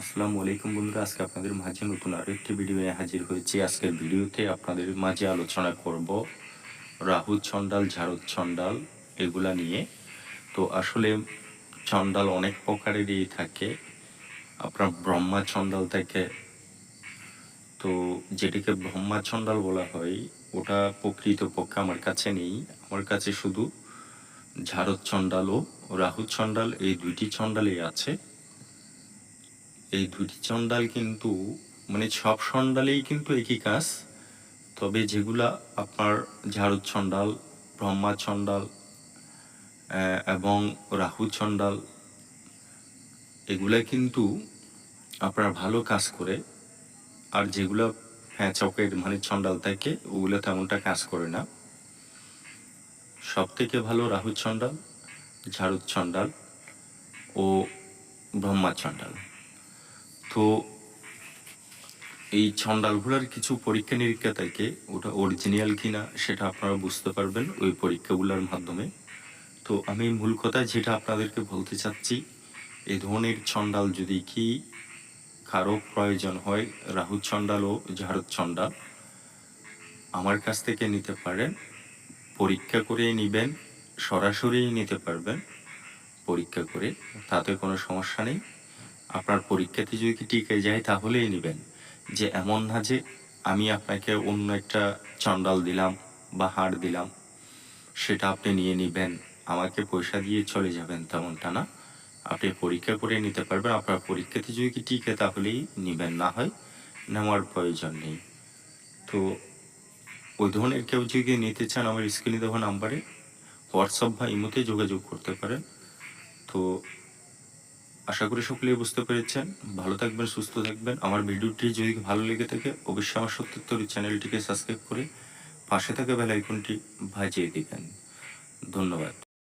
আসসালামু আলাইকুম বন্ধুরা, আজকে আপনাদের মাঝে নতুন আরো একটি ভিডিও নিয়ে হাজির হয়েছি। আজকের ভিডিওতে আপনাদের মাঝে আলোচনা করব রাহু ছন্ডাল, ঝাড়ত ছন্ডাল এগুলা নিয়ে। তো আসলে ছন্ডাল অনেক প্রকারেরই থাকে। আপনার ব্রহ্মা ছন্ডাল থাকে, তো যেটিকে ব্রহ্মা ছন্ডাল বলা হয় ওটা প্রকৃতপক্ষে আমার কাছে নেই। আমার কাছে শুধু ঝাড়ত ছন্ডাল ও রাহু ছন্ডাল এই দুইটি ছন্ডালই আছে। এই দুটি চন্ডাল কিন্তু সব চন্ডালেই কিন্তু একই কাজ, তবে যেগুলা আপনার ঝাড়ু চন্ডাল, ব্রহ্মা চন্ডাল এবং রাহু চন্ডাল এগুলা কিন্তু আপনার ভালো কাজ করে। আর যেগুলো চকের চন্ডাল থাকে ওগুলো তেমনটা কাজ করে না। সব থেকে ভালো রাহু চন্ডাল, ঝাড়ু চন্ডাল ও ব্রহ্মা চন্ডাল। তো এই ছন্ডালগুলোর কিছু পরীক্ষা নিরীক্ষা থাকে, ওটা অরিজিনাল কিনা সেটা আপনারা বুঝতে পারবেন ওই পরীক্ষাগুলোর মাধ্যমে। তো আমি মূল কথা যেটা আপনাদেরকে বলতে চাচ্ছি, এই ধরনের ছন্ডাল যদি কি কারো প্রয়োজন হয়, রাহু ছন্ডাল ও ঝাড়ু ছন্ডাল আমার কাছ থেকে নিতে পারেন। পরীক্ষা করে নেবেন, সরাসরি নিতে পারবেন পরীক্ষা করে, তাতে কোনো সমস্যা নেই। আপনার পরীক্ষাতে যদি টিকে যায় তাহলেই নেবেন, যে এমন না যে আমি আপনাকে অন্য একটা চন্ডাল দিলাম বা হাড় দিলাম সেটা আপনি নিয়ে নেবেন, আমাকে পয়সা দিয়ে চলে যাবেন, তেমনটা না। আপনি পরীক্ষা করে নিতে পারবেন। আপনার পরীক্ষাতে যদি টিকে তাহলেই নেবেন, না হয় নেওয়ার প্রয়োজন নেই। তো ওই ধরনের কেউ যদি নিতে চান আমার স্ক্রিনে দেওয়া নাম্বারে হোয়াটসঅ্যাপ বা ইমোতে যোগাযোগ করতে পারেন। তো আশা করি সকলেই বুঝতে পেরেছেন। ভালো থাকবেন, সুস্থ থাকবেন। আমার ভিডিওটি যদি ভালো লেগে থাকে অবশ্যই আমার সত্যিত্তর চ্যানেলটিকে সাবস্ক্রাইব করে পাশে থাকা বেল আইকনটি বাজিয়ে দিবেন। ধন্যবাদ।